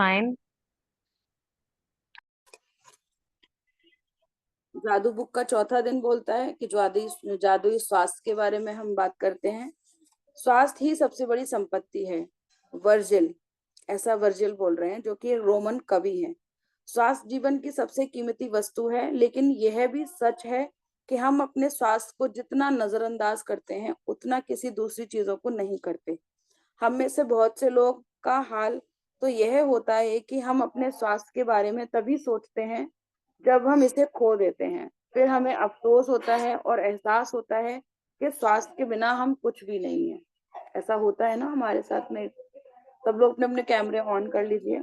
fine. जादू book का चौथा दिन बोलता है कि जादुई जादुई स्वास्थ्य के बारे में हम बात करते हैं। स्वास्थ्य ही सबसे बड़ी संपत्ति है। वर्जिल, ऐसा वर्जिल बोल रहे हैं जो कि रोमन कवि हैं। स्वास्थ्य जीवन की सबसे कीमती वस्तु है, लेकिन यह भी सच है कि हम अपने स्वास्थ्य को जितना नजरअंदाज करते हैं उतना किसी दूसरी चीजों को नहीं करते। हम में से बहुत से लोग का हाल तो यह होता है कि हम अपने स्वास्थ्य के बारे में तभी सोचते हैं जब हम इसे खो देते हैं। फिर हमें अफसोस होता है और एहसास होता है कि स्वास्थ्य के बिना हम कुछ भी नहीं है। ऐसा होता है ना हमारे साथ में। सब लोग अपने अपने कैमरे ऑन कर लीजिए।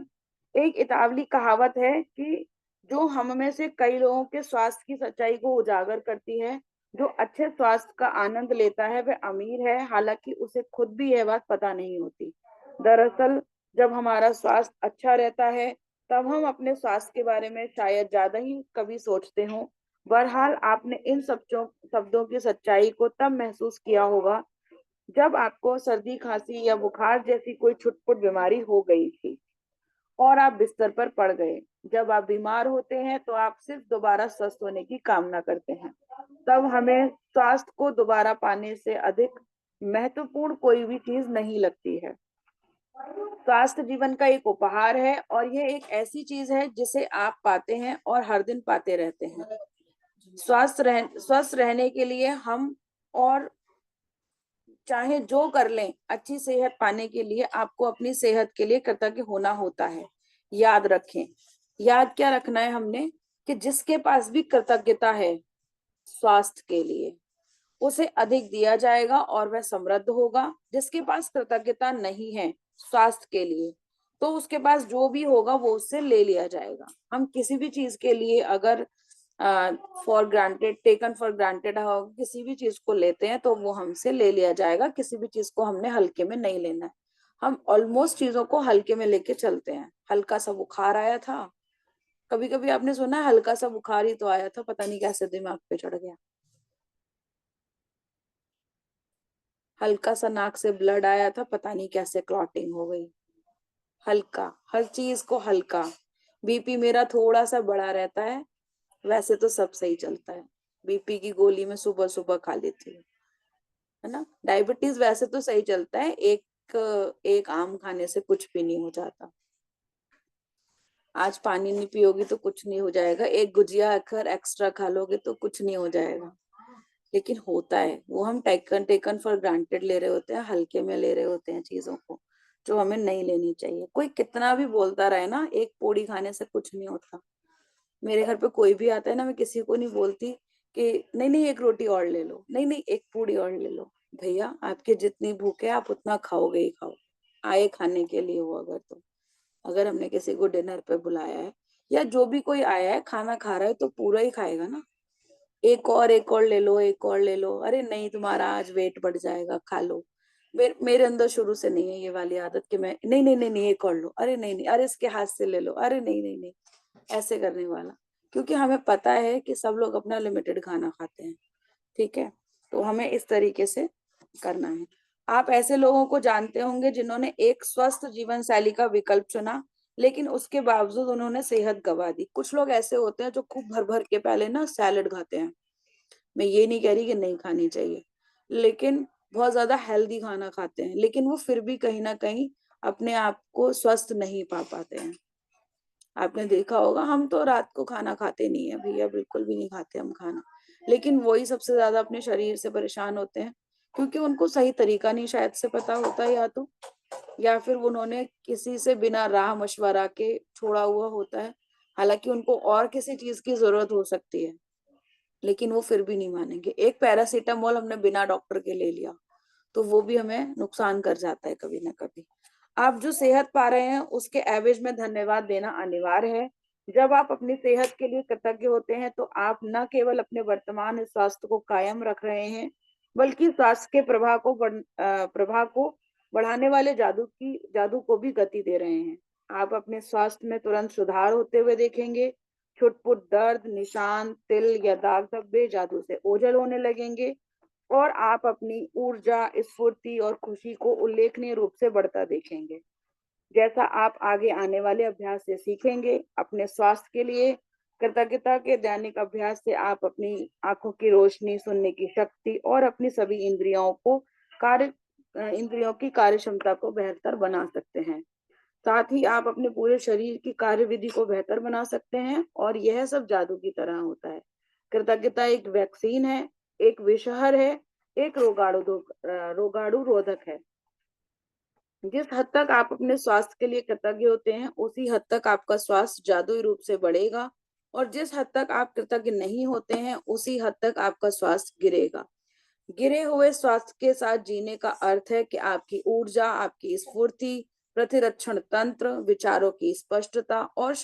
एक इतावली कहावत है कि जो हम में से कई लोगों के स्वास्थ्य की सच्चाई को उजागर करती है। जो अच्छे स्वास्थ्य का आनंद लेता है वह अमीर है, हालांकि उसे खुद भी यह बात पता नहीं होती। दरअसल जब हमारा स्वास्थ्य अच्छा रहता है तब हम अपने स्वास्थ्य के बारे में शायद ज्यादा ही कभी सोचते हो। बहरहाल आपने इन शब्दों की सच्चाई को तब महसूस किया होगा जब आपको सर्दी खांसी या बुखार जैसी कोई छुटपुट बीमारी हो गई थी और आप बिस्तर पर पड़ गए। जब आप बीमार होते हैं तो आप सिर्फ दोबारा स्वस्थ होने की कामना करते हैं। तब हमें स्वास्थ्य को दोबारा पाने से अधिक महत्वपूर्ण कोई भी चीज नहीं लगती है। स्वास्थ्य जीवन का एक उपहार है और यह एक ऐसी चीज है जिसे आप पाते हैं और हर दिन पाते रहते हैं। स्वस्थ रहने के लिए हम और चाहे जो कर लें, अच्छी सेहत पाने के लिए आपको अपनी सेहत के लिए कृतज्ञ होना होता है। याद रखें, याद क्या रखना है हमने, कि जिसके पास भी कृतज्ञता है स्वास्थ्य के लिए उसे अधिक दिया जाएगा और वह समृद्ध होगा। जिसके पास कृतज्ञता नहीं है स्वास्थ्य के लिए तो उसके पास जो भी होगा वो उससे ले लिया जाएगा। हम किसी भी चीज के लिए अगर for granted taken for granted किसी भी चीज को लेते हैं तो वो हमसे ले लिया जाएगा। किसी भी चीज को हमने हल्के में नहीं लेना है। हम ऑलमोस्ट चीजों को हल्के में लेके चलते हैं। हल्का सा बुखार आया था, कभी कभी आपने सुना है हल्का सा बुखार ही तो आया था, पता नहीं कैसे दिमाग पे चढ़ गया। हल्का सा नाक से ब्लड आया था, पता नहीं कैसे क्लॉटिंग हो गई। हल्का, हर चीज को हल्का। बीपी मेरा थोड़ा सा बढ़ा रहता है, वैसे तो सब सही चलता है। बीपी की गोली मैं सुबह सुबह खा लेती हूँ, है ना। डायबिटीज वैसे तो सही चलता है, एक एक आम खाने से कुछ भी नहीं हो जाता। आज पानी नहीं पियोगी तो कुछ नहीं हो जाएगा, एक गुजिया अखर एक्स्ट्रा खा लोगे तो कुछ नहीं हो जाएगा। लेकिन होता है, वो हम टेकन टेकन फॉर ग्रांटेड ले रहे होते हैं, हल्के में ले रहे होते हैं चीजों को, जो हमें नहीं लेनी चाहिए। कोई कितना भी बोलता रहे ना, एक पूड़ी खाने से कुछ नहीं होता। मेरे घर पे कोई भी आता है ना, मैं किसी को नहीं बोलती कि नहीं नहीं एक रोटी और ले लो, नहीं नहीं एक पूड़ी और ले लो। भैया आपके जितनी भूख है आप उतना खाओगे ही खाओ, आए खाने के लिए हो अगर तो। अगर हमने किसी को डिनर पे बुलाया है या जो भी कोई आया है खाना खा रहा है तो पूरा ही खाएगा ना। एक और ले लो, एक और ले लो, अरे नहीं तुम्हारा आज वेट बढ़ जाएगा, खा लो। मेरे अंदर शुरू से नहीं है ये वाली आदत कि मैं नहीं नहीं नहीं नहीं एक और लो, अरे नहीं नहीं, अरे इसके हाथ से ले लो, अरे नहीं नहीं नहीं, ऐसे करने वाला। क्योंकि हमें पता है कि सब लोग अपना लिमिटेड खाना खाते हैं, ठीक है। तो हमें इस तरीके से करना है। आप ऐसे लोगों को जानते होंगे जिन्होंने एक स्वस्थ जीवन शैली का विकल्प चुना, लेकिन उसके बावजूद उन्होंने सेहत गंवा दी। कुछ लोग ऐसे होते हैं जो खूब भर भर के पहले ना सैलेड खाते हैं। मैं ये नहीं कह रही कि नहीं खानी चाहिए, लेकिन बहुत ज्यादा हेल्दी खाना खाते हैं, लेकिन वो फिर भी कहीं ना कहीं अपने आप को स्वस्थ नहीं पा पाते हैं। आपने देखा होगा, हम तो रात को खाना खाते नहीं है भैया, बिल्कुल भी नहीं खाते हम खाना। लेकिन वही सबसे ज्यादा अपने शरीर से परेशान होते हैं, क्योंकि उनको सही तरीका नहीं शायद से पता होता है, या फिर उन्होंने किसी से बिना राह मशवरा के छोड़ा हुआ होता है। हालांकि उनको और किसी चीज की जरूरत हो सकती है, लेकिन वो फिर भी नहीं मानेंगे। एक पैरासीटामोल हमने बिना डॉक्टर के ले लिया तो वो भी हमें नुकसान कर जाता है कभी ना कभी। आप जो सेहत पा रहे हैं उसके एवज में धन्यवाद देना अनिवार्य है। जब आप अपनी सेहत के लिए कृतज्ञ होते हैं तो आप न केवल अपने वर्तमान स्वास्थ्य को कायम रख रहे हैं, बल्कि स्वास्थ्य के प्रभाव को बढ़ाने वाले जादू को भी गति दे रहे हैं। आप अपने स्वास्थ्य में तुरंत सुधार होते हुए देखेंगे। छुटपुट दर्द, निशान, तिल या दाग धब्बे जादू से ओझल होने लगेंगे और आप अपनी ऊर्जा, स्फूर्ति और खुशी को उल्लेखनीय रूप से बढ़ता देखेंगे। जैसा आप आगे आने वाले अभ्यास से सीखेंगे। अपने स्वास्थ्य के लिए कृतज्ञता के दैनिक अभ्यास से आप अपनी आंखों की रोशनी, सुनने की शक्ति और अपनी सभी इंद्रियों की कार्य क्षमता को बेहतर बना सकते हैं। साथ ही आप अपने पूरे शरीर की कार्यविधि को बेहतर बना सकते हैं, और यह सब जादू की तरह होता है। कृतज्ञता एक वैक्सीन है, एक विषहर है, एक रोगाणु रोधक है। जिस हद तक आप अपने स्वास्थ्य के लिए कृतज्ञ होते हैं, उसी हद तक आपका स्वास्थ्य जादुई रूप से बढ़ेगा, और जिस हद तक आप कृतज्ञ नहीं होते हैं, उसी हद तक आपका स्वास्थ्य गिरेगा। गिरे हुए स्वास्थ्य के साथ जीने का अर्थ है कि आपकी ऊर्जा, आपकी स्फूर्ति, प्रतिरक्षण तंत्र, विचारों की स्पष्टता और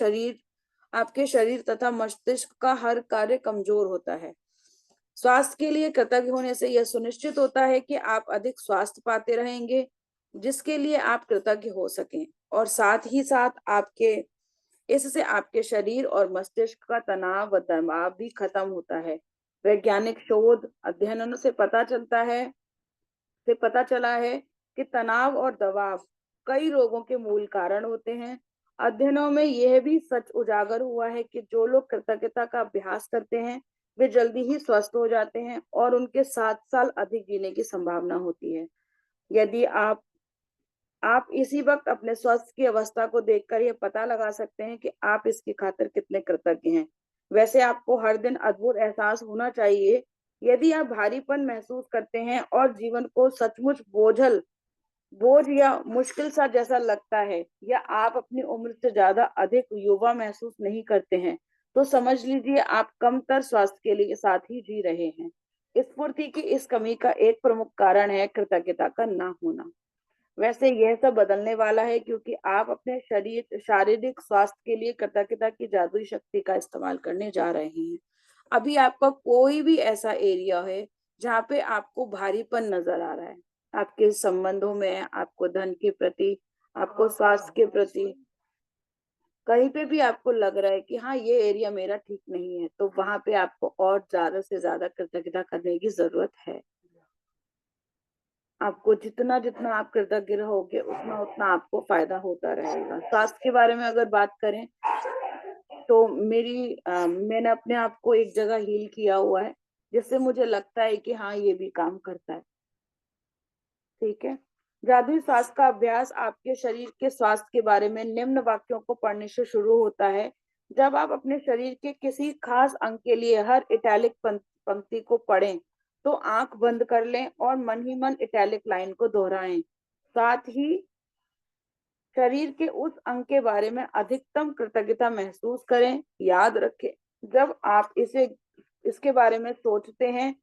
आपके शरीर तथा मस्तिष्क का हर कार्य कमजोर होता है। स्वास्थ्य के लिए कृतज्ञ होने से यह सुनिश्चित होता है कि आप अधिक स्वास्थ्य पाते रहेंगे, जिसके लिए आप कृतज्ञ हो सकें, और साथ ही साथ आपके इससे आपके शरीर और मस्तिष्क का तनाव व दबाव भी खत्म होता है। वैज्ञानिक शोध अध्ययनों से पता चला है कि तनाव और दबाव कई रोगों के मूल कारण होते हैं। अध्ययनों में यह भी सच उजागर हुआ है कि जो लोग कृतज्ञता का अभ्यास करते हैं, वे जल्दी ही स्वस्थ हो जाते हैं और उनके 7 साल अधिक जीने की संभावना होती है। यदि आप इसी वक्त अपने स्वास्थ्य की अवस्था को देखकर यह पता लगा सकते हैं कि आप इसकी खातिर कितने कृतज्ञ हैं। वैसे आपको हर दिन अद्भुत एहसास होना चाहिए। यदि आप भारीपन महसूस करते हैं और जीवन को सचमुच बोझ या मुश्किल सा जैसा लगता है, या आप अपनी उम्र से ज्यादा अधिक युवा महसूस नहीं करते हैं, तो समझ लीजिए आप कमतर स्वास्थ्य के लिए साथ ही जी रहे हैं। स्फूर्ति की इस कमी का एक प्रमुख कारण है कृतज्ञता का ना होना। वैसे यह सब बदलने वाला है, क्योंकि आप अपने शारीरिक स्वास्थ्य के लिए कृतज्ञता की जादुई शक्ति का इस्तेमाल करने जा रहे हैं। अभी आपका कोई भी ऐसा एरिया है जहाँ पे आपको भारीपन नजर आ रहा है, आपके संबंधों में, आपको धन के प्रति, आपको स्वास्थ्य के प्रति, कहीं पे भी आपको लग रहा है कि हाँ ये एरिया मेरा ठीक नहीं है, तो वहां पे आपको और ज्यादा से ज्यादा कृतज्ञता करने की जरूरत है। आपको जितना जितना आप कृतज्ञ रहोगे, उतना उतना आपको फायदा होता रहेगा। स्वास्थ्य के बारे में अगर बात करें, तो मैंने अपने आप को एक जगह हील किया हुआ है, जिससे मुझे लगता है कि हाँ ये भी काम करता है। ठीक है। जादुई स्वास्थ्य का अभ्यास आपके शरीर के स्वास्थ्य के बारे में निम्न वाक्यों को पढ़ने से शुरू होता है। जब आप अपने शरीर के किसी खास अंग के लिए हर इटैलिक पंक्ति को पढ़ें, तो आंख बंद कर लें और मन ही मन इटैलिक लाइन को दोहराएं। साथ ही शरीर के उस अंग के बारे में अधिकतम कृतज्ञता महसूस करें। याद रखें, जब आप इसके बारे में सोचते हैं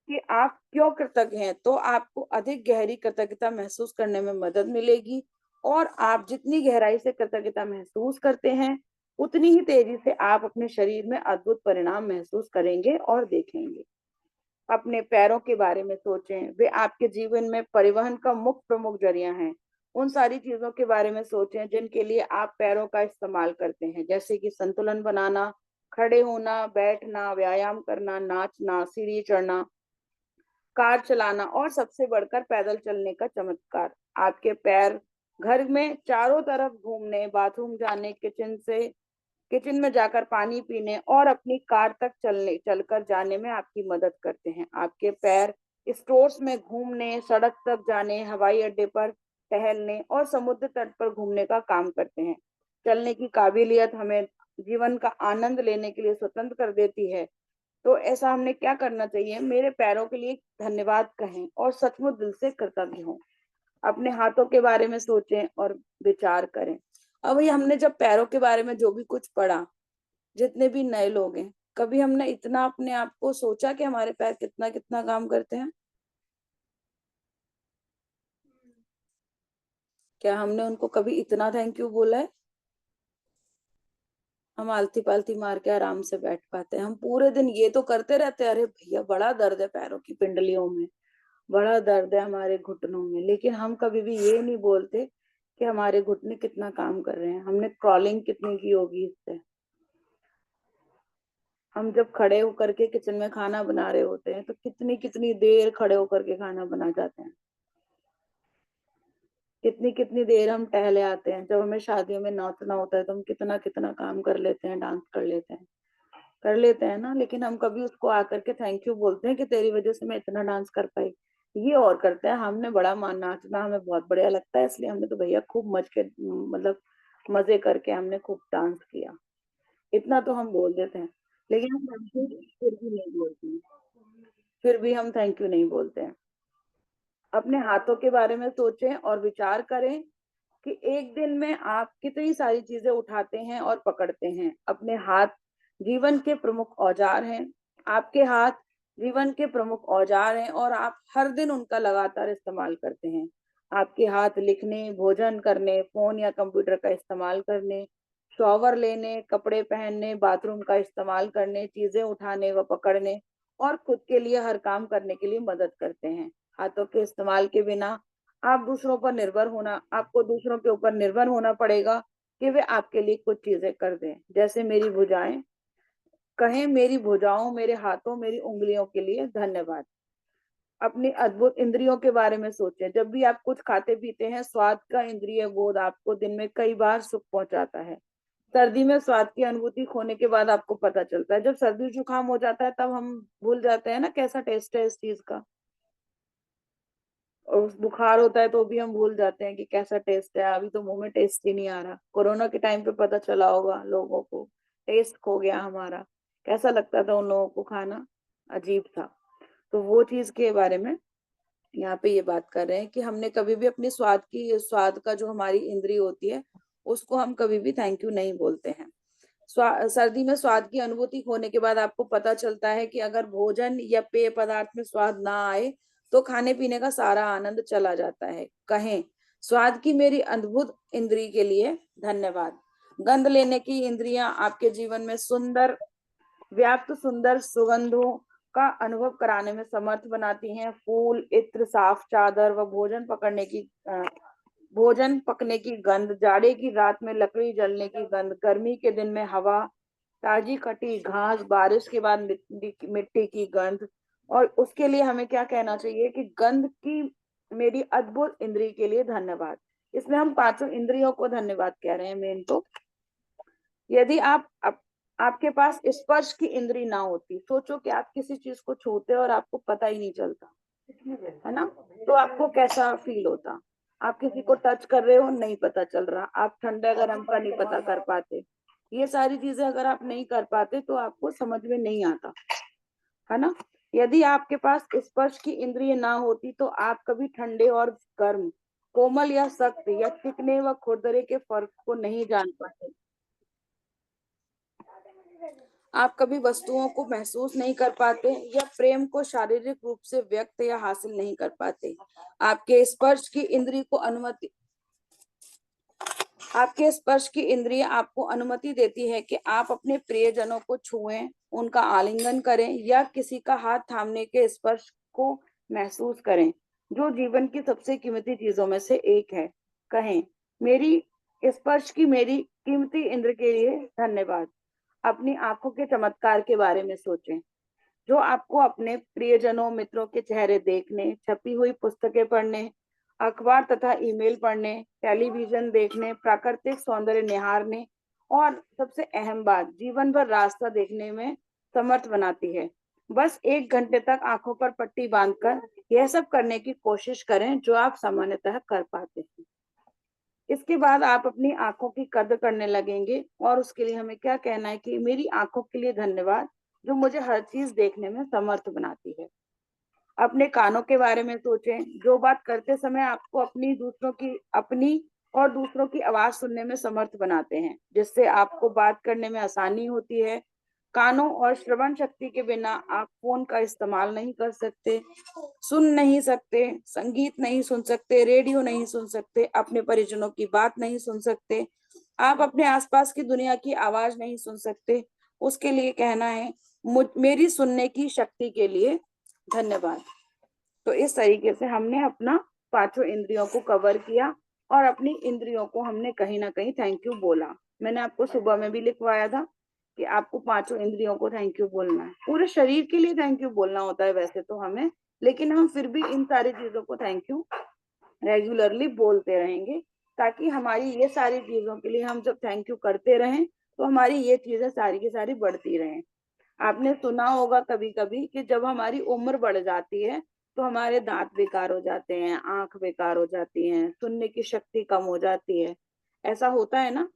कि आप क्यों कृतज्ञ हैं, तो आपको अधिक गहरी कृतज्ञता महसूस करने में मदद मिलेगी, और आप जितनी गहराई से कृतज्ञता महसूस करते हैं, उतनी ही तेजी से आप अपने शरीर में अद्भुत परिणाम महसूस करेंगे और देखेंगे। अपने पैरों के बारे में सोचें, वे आपके जीवन में परिवहन का मुख्य प्रमुख जरिया हैं। उन सारी चीजों के बारे में सोचें जिनके लिए आप पैरों का इस्तेमाल करते हैं, जैसे कि संतुलन बनाना, खड़े होना, बैठना, व्यायाम करना, नाचना, सीढ़ी चढ़ना, कार चलाना, और सबसे बढ़कर पैदल चलने का चमत्कार। आपके पैर घर में चारों तरफ घूमने, बाथरूम जाने, किचन में जाकर पानी पीने और अपनी कार तक चलकर जाने में आपकी मदद करते हैं। आपके पैर स्टोर्स में घूमने, सड़क तक जाने, हवाई अड्डे पर टहलने और समुद्र तट पर घूमने का काम करते हैं। चलने की काबिलियत हमें जीवन का आनंद लेने के लिए स्वतंत्र कर देती है। तो ऐसा हमने क्या करना चाहिए? मेरे पैरों के लिए धन्यवाद कहें और सचमुच दिल से कृतज्ञ हों। अपने हाथों के बारे में सोचें और विचार करें। अब ये हमने जब पैरों के बारे में जो भी कुछ पढ़ा, जितने भी नए लोग हैं, कभी हमने इतना अपने आप को सोचा कि हमारे पैर कितना कितना काम करते हैं? क्या हमने उनको कभी इतना थैंक यू बोला है? हम आलती पालती मार के आराम से बैठ पाते हैं, हम पूरे दिन ये तो करते रहते हैं, अरे भैया बड़ा दर्द है पैरों की पिंडलियों में, बड़ा दर्द है हमारे घुटनों में, लेकिन हम कभी भी ये नहीं बोलते कि हमारे घुटने कितना काम कर रहे हैं, हमने क्रॉलिंग कितनी की होगी इससे। हम जब खड़े होकर के किचन में खाना बना रहे होते हैं, तो कितनी कितनी देर खड़े होकर के खाना बना जाते हैं। कितनी कितनी देर हम टहले आते हैं। जब हमें शादियों में नाचना होता है तो हम कितना कितना काम कर लेते हैं, डांस कर लेते हैं ना, लेकिन हम कभी उसको आकर के थैंक यू बोलते हैं कि तेरी वजह से मैं इतना डांस कर पाई। ये और करते हैं, हमने बड़ा मान नाचना हमें बहुत बढ़िया लगता है, इसलिए हमने तो भैया खूब मतलब मजे करके हमने खूब डांस किया, इतना तो हम बोल देते हैं। लेकिन हम थैंक यू फिर भी नहीं बोलते हैं, फिर भी हम थैंक यू नहीं बोलते हैं। अपने हाथों के बारे में सोचें और विचार करें कि एक दिन में आप कितनी सारी चीजें उठाते हैं और पकड़ते हैं। अपने हाथ जीवन के प्रमुख औजार हैं। आपके हाथ जीवन के प्रमुख औजार हैं और आप हर दिन उनका लगातार इस्तेमाल करते हैं। आपके हाथ लिखने, भोजन करने, फोन या कंप्यूटर का इस्तेमाल करने, शॉवर लेने, कपड़े पहनने, बाथरूम का इस्तेमाल करने, चीजें उठाने व पकड़ने और खुद के लिए हर काम करने के लिए मदद करते हैं। हाथों के इस्तेमाल के बिना आपको दूसरों के ऊपर निर्भर होना पड़ेगा कि वे आपके लिए कुछ चीजें कर दें। जैसे मेरी भुजाएं, कहें मेरी भुजाओं, मेरे हाथों, मेरी उंगलियों के लिए धन्यवाद। अपनी अद्भुत इंद्रियों के बारे में सोचें। जब भी आप कुछ खाते पीते हैं, स्वाद का इंद्रिय बोध आपको दिन में कई बार सुख पहुंचाता है। सर्दी में स्वाद की अनुभूति खोने के बाद आपको पता चलता है। जब सर्दी जुकाम हो जाता है तब हम भूल जाते हैं ना कैसा टेस्ट है इस चीज का, और बुखार होता है तो भी हम भूल जाते हैं कि कैसा टेस्ट है, अभी तो मुंह में टेस्ट ही नहीं आ रहा। कोरोना के टाइम पे पता चला होगा लोगों को, टेस्ट खो गया हमारा, कैसा लगता था उन लोगों को खाना, अजीब था। तो वो चीज के बारे में यहाँ पे ये बात कर रहे हैं कि हमने कभी भी अपने स्वाद का जो हमारी इंद्री होती है उसको हम कभी भी थैंक यू नहीं बोलते हैं। सर्दी में स्वाद की अनुभूति होने के बाद आपको पता चलता है कि अगर भोजन या पेय पदार्थ में स्वाद ना आए तो खाने पीने का सारा आनंद चला जाता है। कहें स्वाद की मेरी अद्भुत इंद्री के लिए धन्यवाद। गंध लेने की इंद्रियां आपके जीवन में व्याप्त सुंदर सुगंधों का अनुभव कराने में समर्थ बनाती हैं। फूल, इत्र, साफ चादर व भोजन पकने की गंध, जाड़े की रात में लकड़ी जलने की गंध, गर्मी के दिन में हवा, ताजी कटी घास, बारिश के बाद मिट्टी की गंध। और उसके लिए हमें क्या कहना चाहिए कि गंध की मेरी अद्भुत इंद्री के लिए धन्यवाद। इसमें हम पांचों इंद्रियों को धन्यवाद कह रहे हैं मेन तो। यदि आपके पास स्पर्श की इंद्री ना होती, सोचो कि आप किसी चीज को छूते और आपको पता ही नहीं चलता, है ना, तो आपको कैसा फील होता। आप किसी को टच कर रहे हो, नहीं पता चल रहा, आप ठंडा गर्म का नहीं पता कर पाते। ये सारी चीजें अगर आप नहीं कर पाते तो आपको समझ में नहीं आता, है ना। यदि आपके पास स्पर्श की इंद्रिय ना होती तो आप कभी ठंडे और गर्म, कोमल या सख्त या चिकने व खुरदरे के फर्क को नहीं जान पाते। आप कभी वस्तुओं को महसूस नहीं कर पाते या प्रेम को शारीरिक रूप से व्यक्त या हासिल नहीं कर पाते। आपके स्पर्श की इंद्रिय को अनुमति आपके स्पर्श की इंद्रिय आपको अनुमति देती है कि आप अपने प्रियजनों को छुएं, उनका आलिंगन करें या किसी का हाथ थामने के स्पर्श को महसूस करें, जो जीवन की सबसे कीमती चीजों में से एक है। कहें मेरी स्पर्श की मेरी कीमती इंद्र के लिए धन्यवाद। अपनी आंखों के चमत्कार के बारे में सोचें, जो आपको अपने प्रियजनों, मित्रों के चेहरे देखने, छपी हुई पुस्तकें पढ़ने, अखबार तथा ईमेल पढ़ने, टेलीविजन देखने, प्राकृतिक सौंदर्य निहारने और सबसे अहम बात जीवन भर रास्ता देखने में समर्थ बनाती है। बस 1 घंटे तक आंखों पर पट्टी बांधकर यह सब करने की कोशिश करें जो आप सामान्यतः कर पाते हैं। इसके बाद आप अपनी आंखों की कद्र करने लगेंगे और उसके लिए हमें क्या कहना है कि मेरी आंखों के लिए धन्यवाद जो मुझे हर चीज देखने में समर्थ बनाती है। अपने कानों के बारे में सोचें, जो बात करते समय आपको अपनी और दूसरों की आवाज सुनने में समर्थ बनाते हैं, जिससे आपको बात करने में आसानी होती है। कानों और श्रवण शक्ति के बिना आप फोन का इस्तेमाल नहीं कर सकते, सुन नहीं सकते, संगीत नहीं सुन सकते, रेडियो नहीं सुन सकते, अपने परिजनों की बात नहीं सुन सकते, आप अपने आसपास की दुनिया की आवाज नहीं सुन सकते। उसके लिए कहना है मेरी सुनने की शक्ति के लिए धन्यवाद। तो इस तरीके से हमने अपना पांचों इंद्रियों को कवर किया और अपनी इंद्रियों को हमने कहीं ना कहीं थैंक यू बोला। मैंने आपको सुबह में भी लिखवाया था कि आपको पांचों इंद्रियों को थैंक यू बोलना है। पूरे शरीर के लिए थैंक यू बोलना होता है वैसे तो हमें, लेकिन हम फिर भी इन सारी चीजों को थैंक यू रेगुलरली बोलते रहेंगे, ताकि हमारी ये सारी चीजों के लिए हम जब थैंक यू करते रहें तो हमारी ये चीजें सारी की सारी बढ़ती रहें। आपने सुना होगा कभी कभी कि जब हमारी उम्र बढ़ जाती है तो हमारे दांत बेकार हो जाते हैं, आंख बेकार हो जाती है, सुनने की शक्ति कम हो जाती है। ऐसा होता है ना,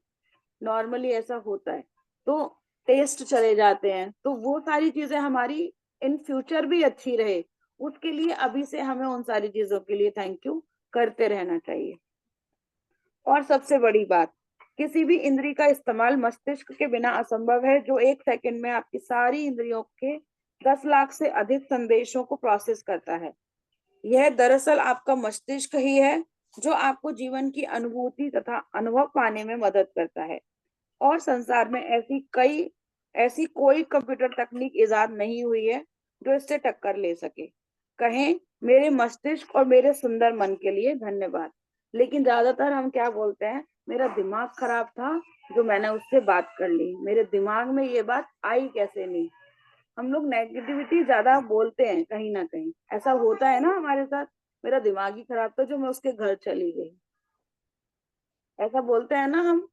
नॉर्मली ऐसा होता है। तो टेस्ट चले जाते हैं। तो वो सारी चीजें हमारी इन फ्यूचर भी अच्छी रहे, उसके लिए अभी से हमें उन सारी चीजों के लिए थैंक यू करते रहना चाहिए। और सबसे बड़ी बात, किसी भी इंद्री का इस्तेमाल मस्तिष्क के बिना असंभव है, जो एक सेकंड में आपकी सारी इंद्रियों के 10 लाख से अधिक संदेशों को प्रोसेस करता है। यह दरअसल आपका मस्तिष्क ही है जो आपको जीवन की अनुभूति तथा अनुभव पाने में मदद करता है। और संसार में ऐसी कोई कंप्यूटर तकनीक इजाद नहीं हुई है जो इससे टक्कर ले सके। कहें, मेरे मस्तिष्क और मेरे सुंदर मन के लिए धन्यवाद। लेकिन ज्यादातर हम क्या बोलते हैं, मेरा दिमाग खराब था जो मैंने उससे बात कर ली, मेरे दिमाग में ये बात आई कैसे नहीं। हम लोग नेगेटिविटी ज्यादा बोलते हैं, कहीं ना कहीं ऐसा होता है ना हमारे साथ। मेरा दिमाग ही खराब था जो मैं उसके घर चली गई, ऐसा बोलते हैं ना हम।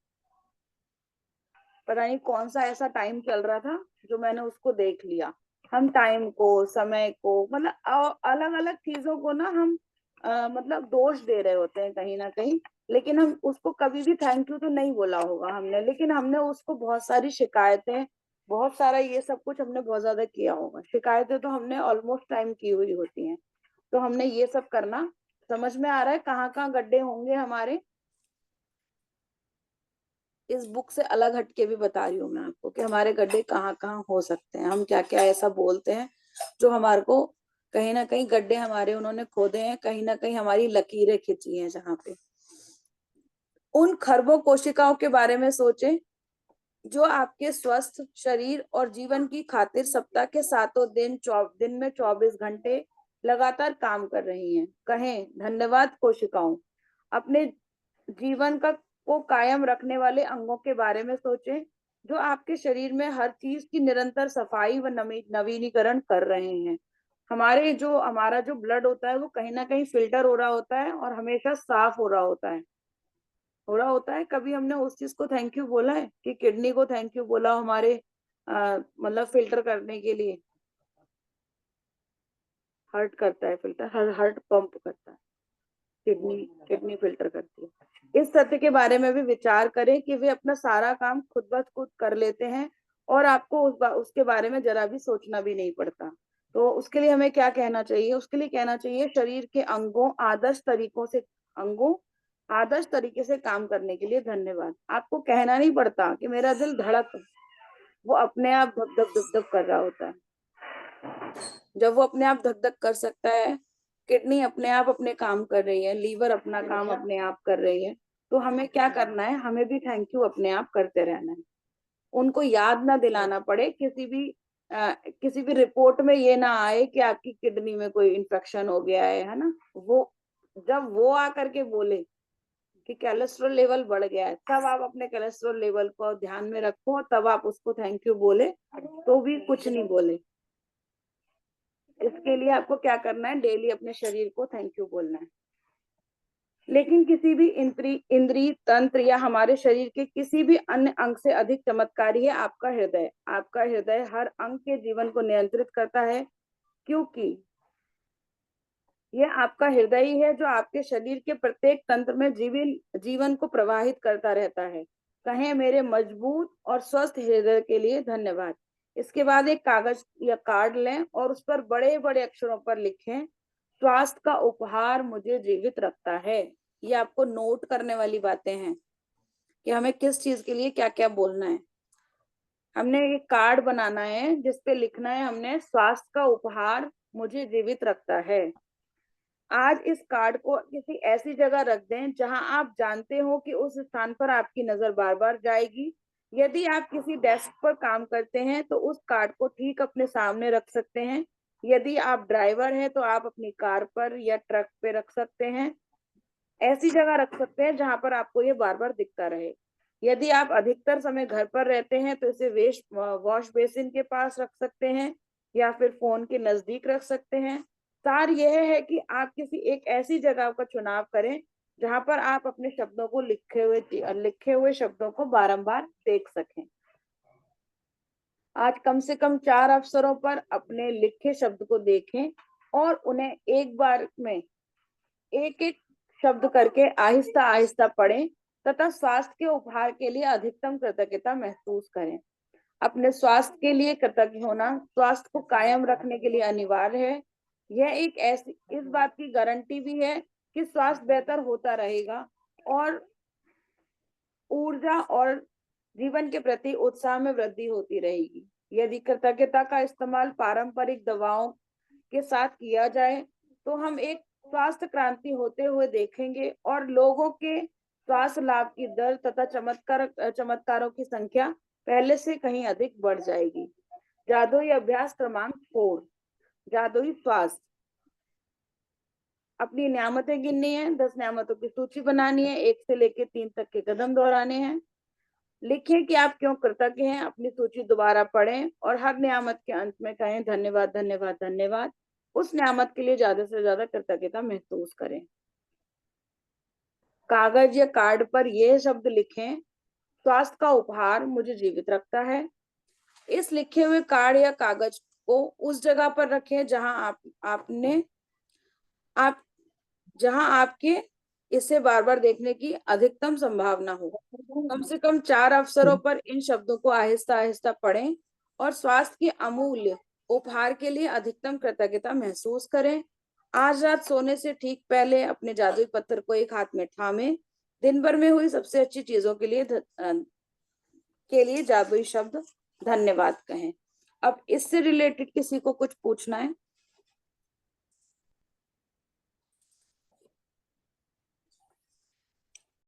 पता नहीं कौन सा ऐसा टाइम चल रहा था जो मैंने उसको देख लिया। हम टाइम को, समय को, मतलब अलग अलग चीजों को ना हम मतलब दोष दे रहे होते हैं कहीं ना कहीं। लेकिन हम उसको कभी भी थैंक यू तो नहीं बोला होगा हमने, लेकिन हमने उसको बहुत सारी शिकायतें, बहुत सारा ये सब कुछ हमने बहुत ज्यादा किया होगा। शिकायतें तो हमने ऑलमोस्ट टाइम की हुई होती हैं। तो हमने ये सब करना, समझ में आ रहा है कहाँ कहाँ गड्ढे होंगे हमारे। इस बुक से अलग हटके भी बता रही हूँ मैं आपको कि हमारे गड्ढे कहाँ कहाँ हो सकते हैं, हम क्या क्या ऐसा बोलते हैं जो हमारे को कहीं ना कहीं गड्ढे हमारे उन्होंने खोदे हैं, कहीं ना कहीं हमारी लकीरें खिंची हैं जहाँ पे। उन खरबों कोशिकाओं के बारे में सोचें जो आपके स्वस्थ शरीर और जीवन की खातिर सप्ताह के सातों दिन में 24 घंटे लगातार काम कर रही हैं। कहें, धन्यवाद कोशिकाओं। अपने जीवन को कायम रखने वाले अंगों के बारे में सोचें जो आपके शरीर में हर चीज की निरंतर सफाई व नवीनीकरण कर रहे हैं। हमारा जो ब्लड होता है वो कहीं ना कहीं फिल्टर हो रहा होता है और हमेशा साफ हो रहा होता है। कभी हमने उस चीज को थैंक यू बोला है कि किडनी को थैंक यू बोला हमारे मतलब फिल्टर करने के लिए। हर्ट करता है फिल्टर, हर्ट पंप करता है, किडनी किडनी फिल्टर करती है। इस तथ्य के बारे में भी विचार करें कि वे अपना सारा काम खुद ब खुद कर लेते हैं और आपको उसके बारे में जरा भी सोचना भी नहीं पड़ता। तो उसके लिए हमें क्या कहना चाहिए, उसके लिए कहना चाहिए शरीर के अंगों आदर्श तरीके से काम करने के लिए धन्यवाद। आपको कहना नहीं पड़ता कि मेरा दिल धड़क, वो अपने आप धक धक धक धक कर रहा होता है। जब वो अपने आप धक धक कर सकता है, किडनी अपने आप अपने काम कर रही है, लीवर अपना काम अपने आप कर रही है, तो हमें क्या करना है, हमें भी थैंक यू अपने आप करते रहना है। उनको याद ना दिलाना पड़े, किसी भी रिपोर्ट में ये ना आए कि आपकी किडनी में कोई इन्फेक्शन हो गया है ना। वो जब वो आकर के बोले कि कोलेस्ट्रॉल लेवल बढ़ गया है, तब आप अपने कोलेस्ट्रॉल लेवल को ध्यान में रखो, तब आप उसको थैंक यू बोले, तो भी कुछ नहीं बोले। इसके लिए आपको क्या करना है, डेली अपने शरीर को थैंक यू बोलना है। लेकिन किसी भी इंद्री तंत्र या हमारे शरीर के किसी भी अन्य अंग से अधिक चमत्कारी है आपका हृदय। आपका हृदय हर अंग के जीवन को नियंत्रित करता है, क्योंकि यह आपका हृदय ही है जो आपके शरीर के प्रत्येक तंत्र में जीवन को प्रवाहित करता रहता है। कहें, मेरे मजबूत और स्वस्थ हृदय के लिए धन्यवाद। इसके बाद एक कागज या कार्ड लें और उस पर बड़े बड़े अक्षरों पर लिखें, स्वास्थ्य का उपहार मुझे जीवित रखता है। ये आपको नोट करने वाली बातें हैं कि हमें किस चीज के लिए क्या क्या बोलना है। हमने एक कार्ड बनाना है जिसपे लिखना है हमने, स्वास्थ्य का उपहार मुझे जीवित रखता है। आज इस कार्ड को किसी ऐसी जगह रख दें जहां आप जानते हो कि उस स्थान पर आपकी नजर बार बार जाएगी। यदि आप किसी डेस्क पर काम करते हैं तो उस कार्ड को ठीक अपने सामने रख सकते हैं। यदि आप ड्राइवर हैं तो आप अपनी कार पर या ट्रक पे रख सकते हैं। ऐसी जगह रख सकते हैं जहां पर आपको ये बार बार दिखता रहे। यदि आप अधिकतर समय घर पर रहते हैं तो इसे वॉश बेसिन के पास रख सकते हैं या फिर फोन के नजदीक रख सकते हैं। सार यह है कि आप किसी एक ऐसी जगह का चुनाव करें जहां पर आप अपने शब्दों को लिखे हुए शब्दों को बारंबार देख सकें। आज कम से कम 4 अवसरों पर अपने लिखे शब्द को देखें और उन्हें एक बार में एक एक शब्द करके आहिस्ता आहिस्ता पढ़ें तथा स्वास्थ्य के उपहार के लिए अधिकतम कृतज्ञता महसूस करें। अपने स्वास्थ्य के लिए कृतज्ञ होना स्वास्थ्य को कायम रखने के लिए अनिवार्य है। यह एक ऐसी इस बात की गारंटी भी है कि स्वास्थ्य बेहतर होता रहेगा और ऊर्जा और जीवन के प्रति उत्साह में वृद्धि होती रहेगी। यदि कृतज्ञता का इस्तेमाल पारंपरिक दवाओं के साथ किया जाए तो हम एक स्वास्थ्य क्रांति होते हुए देखेंगे और लोगों के स्वास्थ्य लाभ की दर तथा चमत्कारों की संख्या पहले से कहीं अधिक बढ़ जाएगी। जादुई अभ्यास क्रमांक 4, जादुई स्वास्थ्य। अपनी नियामतें गिननी है, 10 नियामतों की सूची बनानी है, 1 से लेकर 3 तक के कदम दोहराने हैं। लिखें कि आप क्यों कृतज्ञ हैं, अपनी सूची दोबारा पढ़ें और हर नियामत के अंत में कहें धन्यवाद धन्यवाद धन्यवाद। उस नियामत के लिए ज्यादा से ज्यादा कृतज्ञता महसूस करें। कागज या कार्ड पर यह शब्द लिखें, स्वास्थ्य का उपहार मुझे जीवित रखता है। इस लिखे हुए कार्ड या कागज को उस जगह पर रखें जहां आपके इसे बार बार देखने की अधिकतम संभावना हो। कम से कम 4 अवसरों पर इन शब्दों को आहिस्ता आहिस्ता पढ़ें और स्वास्थ्य के अमूल्य उपहार के लिए अधिकतम कृतज्ञता महसूस करें। आज रात सोने से ठीक पहले अपने जादुई पत्थर को एक हाथ में थामे दिन भर में हुई सबसे अच्छी चीजों के लिए जादुई शब्द धन्यवाद कहें। अब इससे रिलेटेड किसी को कुछ पूछना है?